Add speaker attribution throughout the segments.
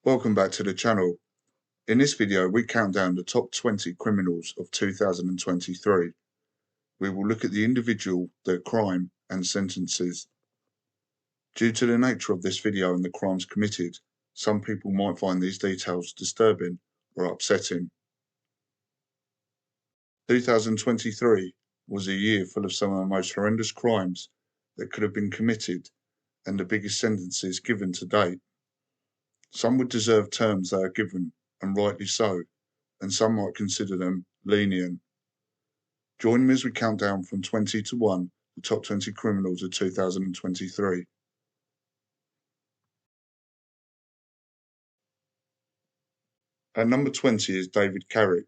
Speaker 1: Welcome back to the channel. In this video, we count down the top 20 criminals of 2023. We will look at the individual, their crime, and sentences. Due to the nature of this video and the crimes committed, some people might find these details disturbing or upsetting. 2023 was a year full of some of the most horrendous crimes that could have been committed and the biggest sentences given to date. Some would deserve terms they are given, and rightly so, and some might consider them lenient. Join me as we count down from 20 to 1 the top 20 criminals of 2023. At number 20 is David Carrick,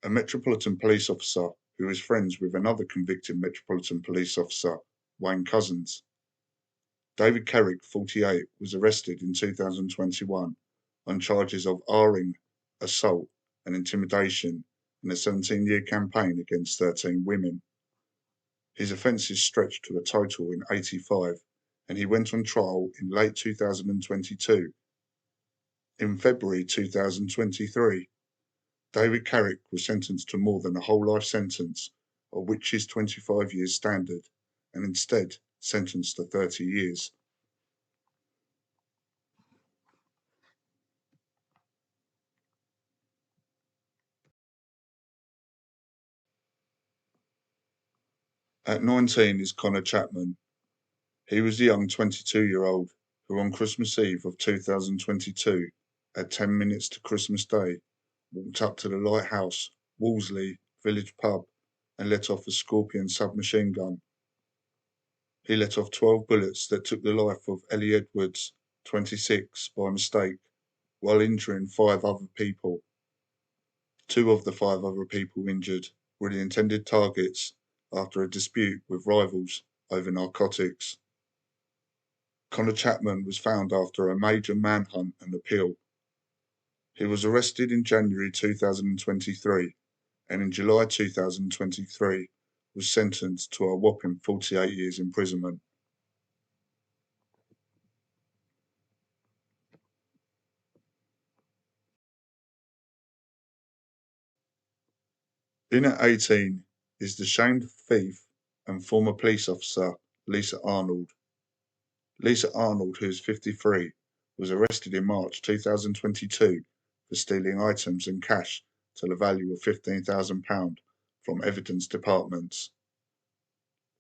Speaker 1: a Metropolitan Police officer who is friends with another convicted Metropolitan Police officer, Wayne Couzens. David Carrick, 48, was arrested in 2021 on charges of R-ing, assault and intimidation in a 17-year campaign against 13 women. His offences stretched to a total in 85, and he went on trial in late 2022. In February 2023, David Carrick was sentenced to more than a whole life sentence, of which is 25 years standard, and instead sentenced to 30 years. At 19 is Connor Chapman. He was the young 22-year-old who on Christmas Eve of 2022, at 10 minutes to Christmas Day, walked up to the Lighthouse, Wolseley Village pub and let off a Scorpion submachine gun. He let off 12 bullets that took the life of Ellie Edwards, 26, by mistake, while injuring 5 other people. 2 of the 5 other people injured were the intended targets after a dispute with rivals over narcotics. Connor Chapman was found after a major manhunt and appeal. He was arrested in January 2023 and in July 2023 was sentenced to a whopping 48 years imprisonment. In at 18 is the shamed thief and former police officer Lisa Arnold. Lisa Arnold, who is 53, was arrested in March 2022 for stealing items and cash to the value of £15,000 from evidence departments.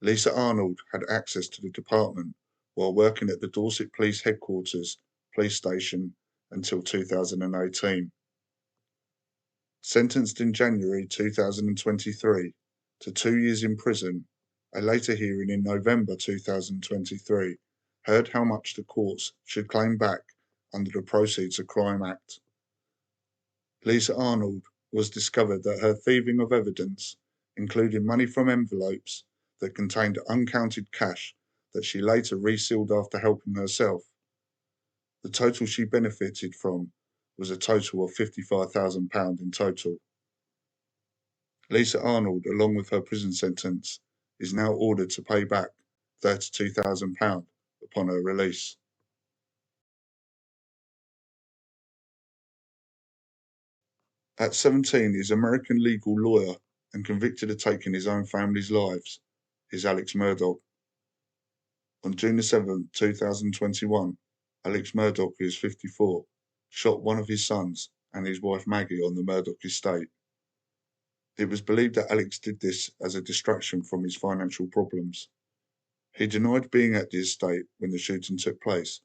Speaker 1: Lisa Arnold had access to the department while working at the Dorset Police Headquarters police station until 2018. Sentenced in January 2023 to 2 years in prison, a later hearing in November 2023 heard how much the courts should claim back under the Proceeds of Crime Act. Lisa Arnold was discovered that her thieving of evidence, including money from envelopes that contained uncounted cash that she later resealed after helping herself. The total she benefited from was a total of £55,000 in total. Lisa Arnold, along with her prison sentence, is now ordered to pay back £32,000 upon her release. At 17 is American legal lawyer and convicted of taking his own family's lives is Alex Murdoch. On June 7, 2021, Alex Murdoch, who is 54, shot one of his sons and his wife Maggie on the Murdoch estate. It was believed that Alex did this as a distraction from his financial problems. He denied being at the estate when the shooting took place,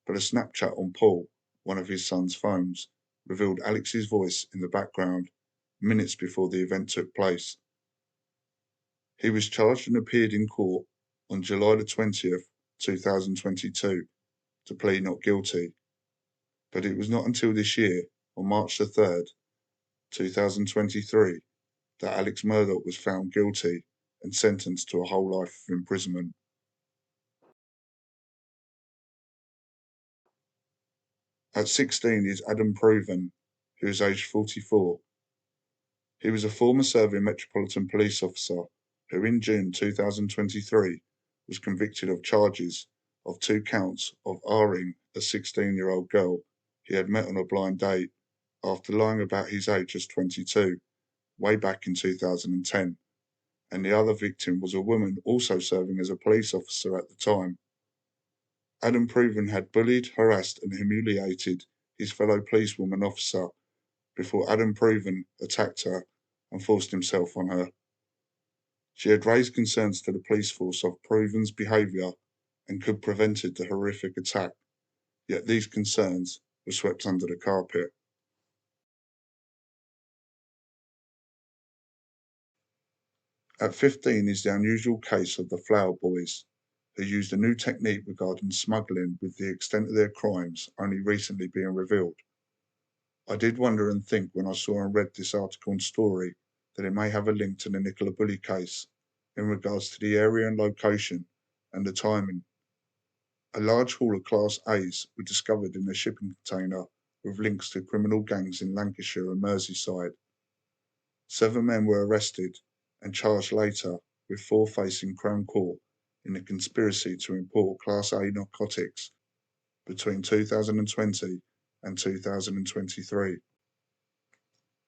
Speaker 1: but a Snapchat on Paul, one of his son's phones, revealed Alex's voice in the background minutes before the event took place. He was charged and appeared in court on July 20th, 2022, to plead not guilty, but it was not until this year, on March 3rd, 2023, that Alex Murdoch was found guilty and sentenced to a whole life of imprisonment. At 16 is Adam Proven, who is aged 44. He was a former serving Metropolitan Police officer who in June 2023 was convicted of charges of 2 counts of R-ing a 16-year-old girl he had met on a blind date after lying about his age as 22, way back in 2010, and the other victim was a woman also serving as a police officer at the time. Adam Proven had bullied, harassed, and humiliated his fellow policewoman officer before Adam Proven attacked her and forced himself on her. She had raised concerns to the police force of Proven's behaviour and could prevented the horrific attack, yet these concerns were swept under the carpet. At 15 is the unusual case of the Flower Boys, who used a new technique regarding smuggling, with the extent of their crimes only recently being revealed. I did wonder and think when I saw and read this article and story that it may have a link to the Nicola Bully case in regards to the area and location and the timing. A large haul of Class A's were discovered in a shipping container with links to criminal gangs in Lancashire and Merseyside. 7 men were arrested and charged later, with 4 facing Crown Court in a conspiracy to import Class A narcotics between 2020 and 2023.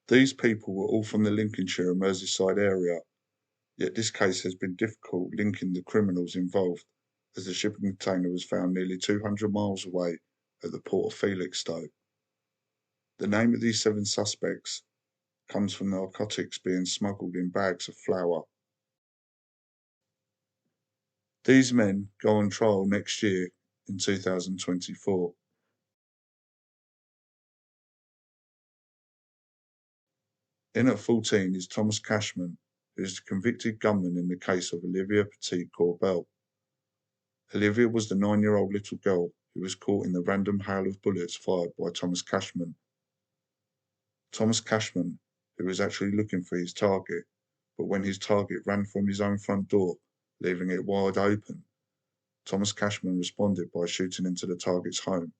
Speaker 1: These people were all from the Lincolnshire and Merseyside area, yet this case has been difficult linking the criminals involved, as the shipping container was found nearly 200 miles away at the port of Felixstowe. The name of these 7 suspects comes from narcotics being smuggled in bags of flour. These men go on trial next year in 2024. In at 14 is Thomas Cashman, who is the convicted gunman in the case of Olivia Petite Corbell. Olivia was the 9-year-old little girl who was caught in the random hail of bullets fired by Thomas Cashman. Thomas Cashman, who was actually looking for his target, but when his target ran from his own front door, leaving it wide open, Thomas Cashman responded by shooting into the target's home,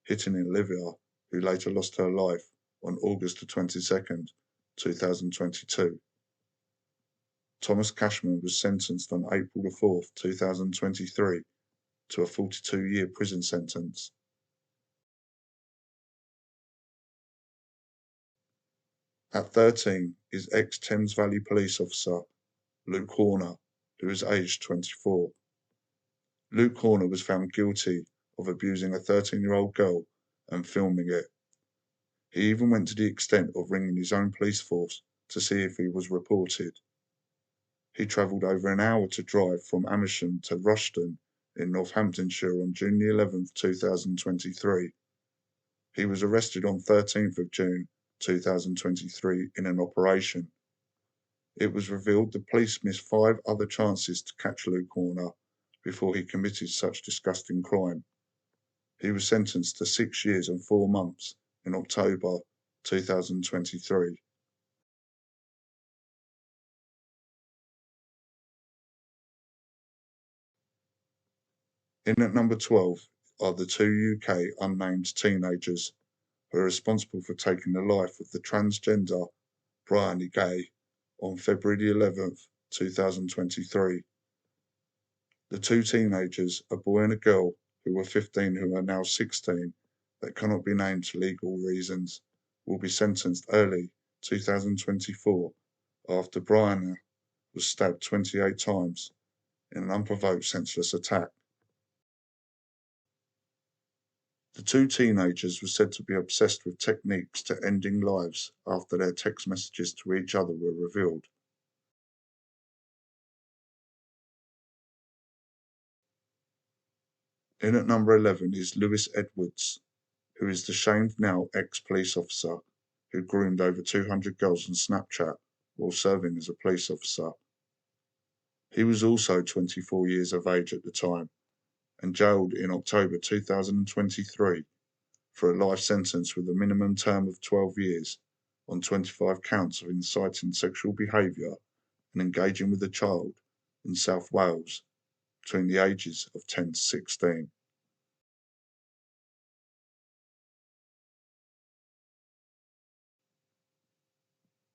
Speaker 1: hitting Olivia, who later lost her life on August the 22nd, 2022. Thomas Cashman was sentenced on April the 4th, 2023 to a 42-year prison sentence. At 13 is ex-Thames Valley police officer Luke Horner, who is aged 24. Luke Horner was found guilty of abusing a 13-year-old girl and filming it. He even went to the extent of ringing his own police force to see if he was reported. He travelled over an hour to drive from Amersham to Rushden in Northamptonshire on June 11, 2023. He was arrested on 13th of June 2023 in an operation. It was revealed the police missed 5 other chances to catch Luke Horner before he committed such disgusting crime. He was sentenced to 6 years and 4 months in October 2023. In at number 12 are the 2 UK unnamed teenagers who are responsible for taking the life of the transgender Bryony Gay on February 11th, 2023. The 2 teenagers, a boy and a girl, who were 15 who are now 16, that cannot be named for legal reasons, will be sentenced early 2024 after Bryony was stabbed 28 times in an unprovoked senseless attack. The 2 teenagers were said to be obsessed with techniques to ending lives after their text messages to each other were revealed. In at number 11 is Lewis Edwards, who is the shamed now ex-police officer who groomed over 200 girls on Snapchat while serving as a police officer. He was also 24 years of age at the time and jailed in October 2023 for a life sentence with a minimum term of 12 years on 25 counts of inciting sexual behaviour and engaging with a child in South Wales between the ages of 10 to 16.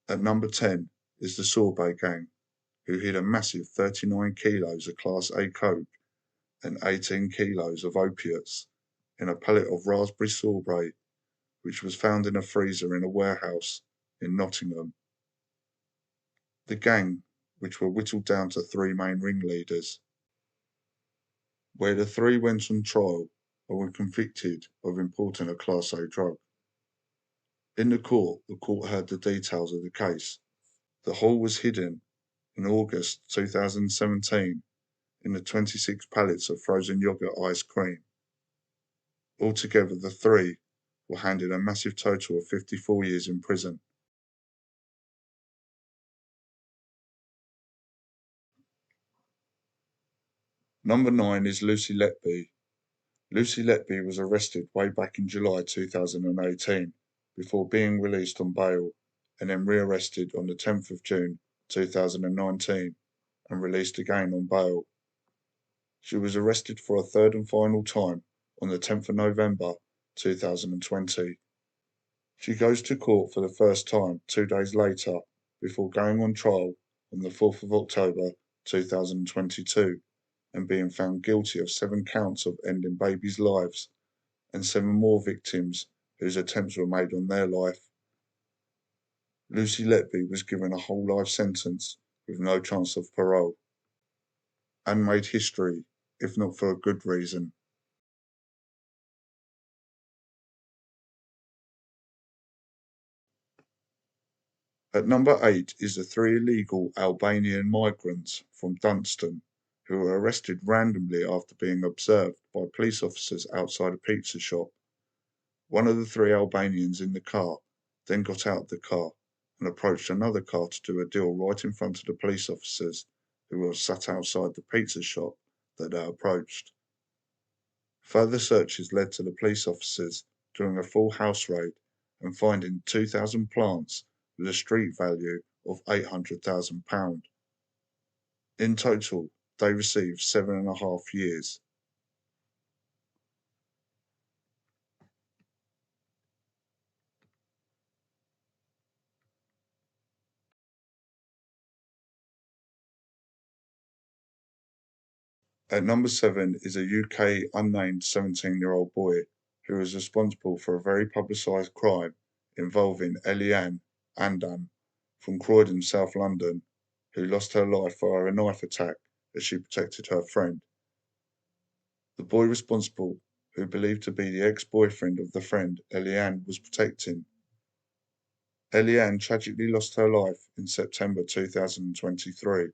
Speaker 1: At number 10 is the Sorbet gang, who hid a massive 39 kilos of Class A coke and 18 kilos of opiates in a pellet of raspberry sorbet which was found in a freezer in a warehouse in Nottingham. The gang, which were whittled down to three main ringleaders, where the three went on trial and were convicted of importing a Class A drug. In the court heard the details of the case. The haul was hidden in August 2017 in the 26 pallets of frozen yogurt ice cream. Altogether, the three were handed a massive total of 54 years in prison. Number 9 is Lucy Letby. Lucy Letby was arrested way back in July 2018 before being released on bail and then rearrested on the 10th of June 2019 and released again on bail. She was arrested for a third and final time on the 10th of November 2020. She goes to court for the first time 2 days later before going on trial on the 4th of October 2022 and being found guilty of 7 counts of ending babies' lives and 7 more victims whose attempts were made on their life. Lucy Letby was given a whole life sentence with no chance of parole and made history, if not for a good reason. At number 8 is the 3 illegal Albanian migrants from Dunstan who were arrested randomly after being observed by police officers outside a pizza shop. One of the 3 Albanians in the car then got out of the car and approached another car to do a deal right in front of the police officers who were sat outside the pizza shop that they approached. Further searches led to the police officers doing a full house raid and finding 2,000 plants with a street value of £800,000. In total, they received 7.5 years. At number 7 is a UK unnamed 17-year-old boy who is responsible for a very publicised crime involving Eliane Andam from Croydon, South London, who lost her life via a knife attack as she protected her friend. The boy responsible, who believed to be the ex-boyfriend of the friend Eliane was protecting. Eliane tragically lost her life in September 2023.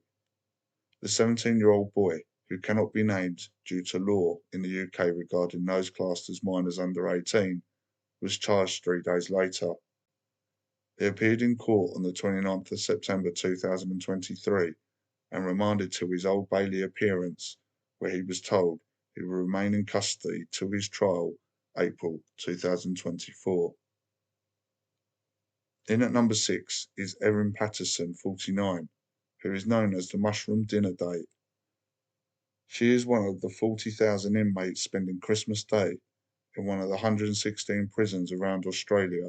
Speaker 1: The 17-year-old boy, who cannot be named due to law in the UK regarding those classed as minors under 18, was charged 3 days later. He appeared in court on the 29th of September 2023 and remanded to his Old Bailey appearance, where he was told he will remain in custody till his trial, April 2024. In at number 6 is Erin Patterson, 49, who is known as the Mushroom Dinner Date. She is one of the 40,000 inmates spending Christmas Day in one of the 116 prisons around Australia.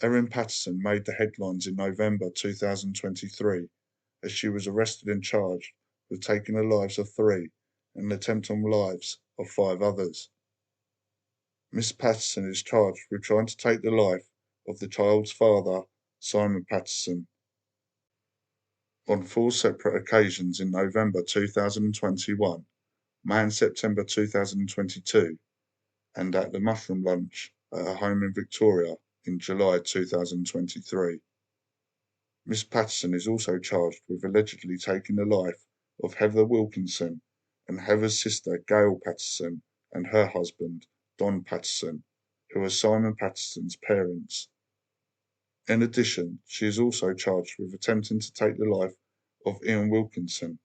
Speaker 1: Erin Patterson made the headlines in November 2023 as she was arrested and charged with taking the lives of 3 and an attempt on lives of 5 others. Miss Patterson is charged with trying to take the life of the child's father, Simon Patterson, on 4 separate occasions in November 2021, May and September 2022, and at the mushroom lunch at her home in Victoria in July 2023. Miss Patterson is also charged with allegedly taking the life of Heather Wilkinson and Heather's sister Gail Patterson and her husband Don Patterson, who are Simon Patterson's parents. In addition, she is also charged with attempting to take the life of Ian Wilkinson,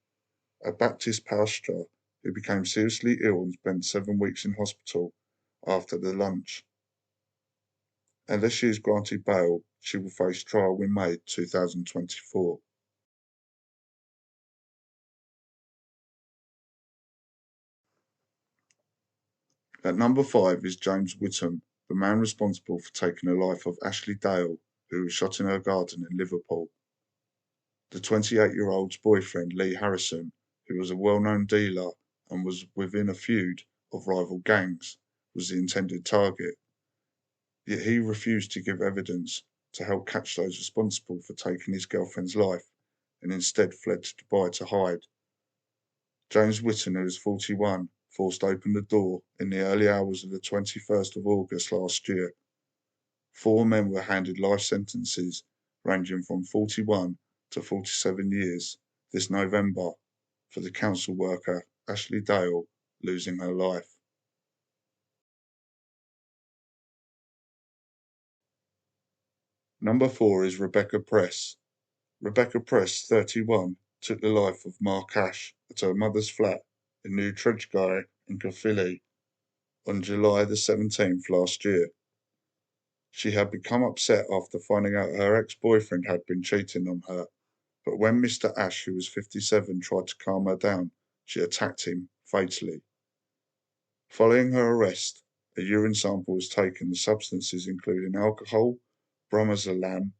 Speaker 1: a Baptist pastor who became seriously ill and spent 7 weeks in hospital after the lunch. Unless she is granted bail, she will face trial in May 2024. At number 5 is James Whittam, the man responsible for taking the life of Ashley Dale, who was shot in her garden in Liverpool. The 28-year-old's boyfriend, Lee Harrison, who was a well-known dealer and was within a feud of rival gangs, was the intended target. yet he refused to give evidence to help catch those responsible for taking his girlfriend's life and instead fled to Dubai to hide. James Whitten, who was 41, forced open the door in the early hours of the 21st of August last year. 4 men were handed life sentences ranging from 41 to 47 years this November for the council worker Ashley Dale losing her life. Number 4 is Rebecca Press. Rebecca Press, 31, took the life of Mark Ash at her mother's flat in New Tredgway in Caerphilly on July the 17th last year. She had become upset after finding out her ex-boyfriend had been cheating on her, but when Mr. Ash, who was 57, tried to calm her down, she attacked him fatally. Following her arrest, a urine sample was taken of substances including alcohol, bromozolam,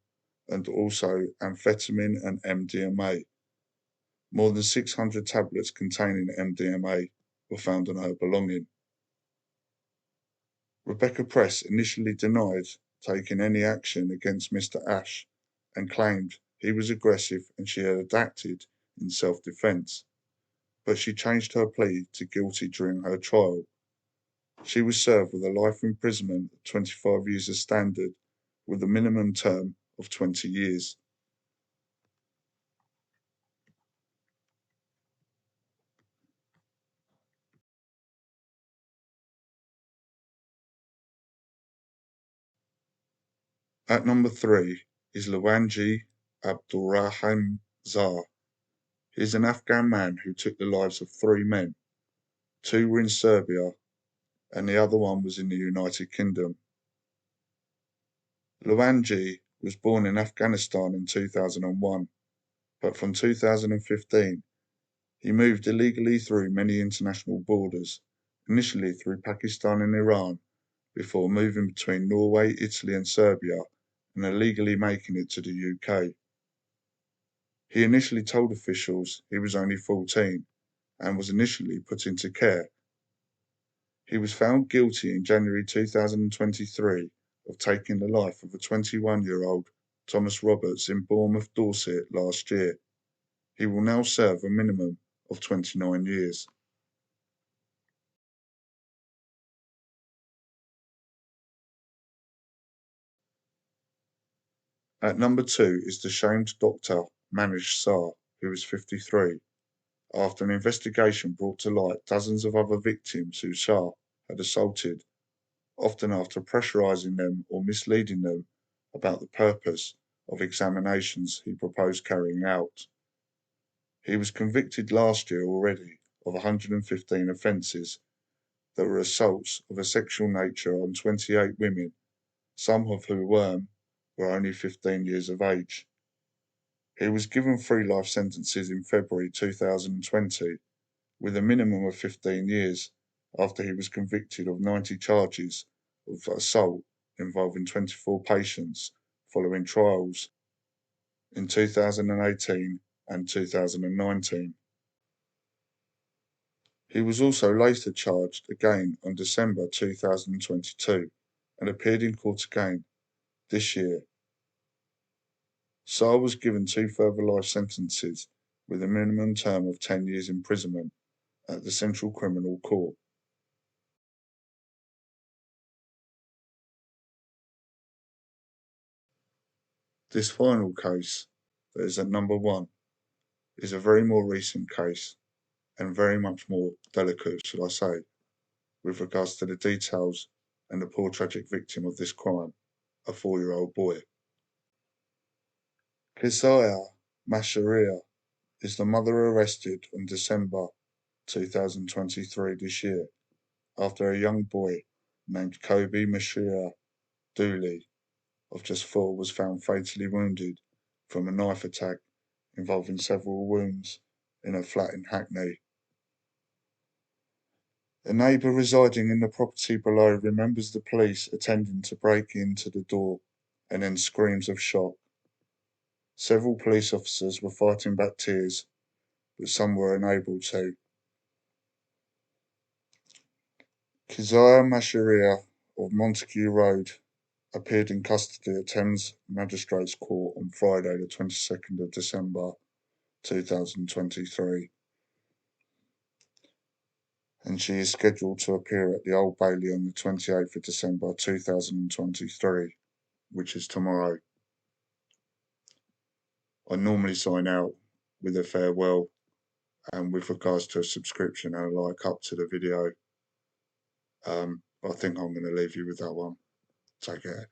Speaker 1: and also amphetamine and MDMA. More than 600 tablets containing MDMA were found on her belongings. Rebecca Press initially denied taking any action against Mr. Ash and claimed he was aggressive and she had acted in self-defense, but she changed her plea to guilty during her trial. She was served with a life imprisonment of 25 years as standard, with a minimum term of 20 years. At number 3 is Lawanji Abdulrahim Zar. He is an Afghan man who took the lives of 3 men. 2 were in Serbia and the other one was in the United Kingdom. Lawanji was born in Afghanistan in 2001, but from 2015 he moved illegally through many international borders, initially through Pakistan and Iran, before moving between Norway, Italy and Serbia and illegally making it to the UK. He initially told officials he was only 14 and was initially put into care. He was found guilty in January 2023 of taking the life of a 21-year-old Thomas Roberts in Bournemouth, Dorset last year. He will now serve a minimum of 29 years. At number 2 is the shamed doctor Manish S, who is 53, after an investigation brought to light dozens of other victims who Shah had assaulted, often after pressurizing them or misleading them about the purpose of examinations he proposed carrying out. He was convicted last year already of 115 offences that were assaults of a sexual nature on 28 women, some of whom were only 15 years of age. He was given 3 life sentences in February 2020, with a minimum of 15 years after he was convicted of 90 charges of assault involving 24 patients following trials in 2018 and 2019. He was also later charged again on December 2022 and appeared in court again this year. Shah was given 2 further life sentences with a minimum term of 10 years imprisonment at the Central Criminal Court. This final case, that is at number 1, is a very more recent case and very much more delicate, should I say, with regards to the details and the poor tragic victim of this crime, a 4-year-old boy. Keziah Masharia is the mother arrested on December 2023 this year after a young boy named Kobe Mashira Dooley of just 4 was found fatally wounded from a knife attack involving several wounds in a flat in Hackney. A neighbour residing in the property below remembers the police attempting to break into the door and then screams of shock. Several police officers were fighting back tears, but some were unable to. Keziah Masharia of Montague Road appeared in custody at Thames Magistrates Court on Friday, the 22nd of December 2023, and she is scheduled to appear at the Old Bailey on the 28th of December 2023, which is tomorrow. I normally sign out with a farewell and with regards to a subscription and a like up to the video. I think I'm going to leave you with that one. Take care.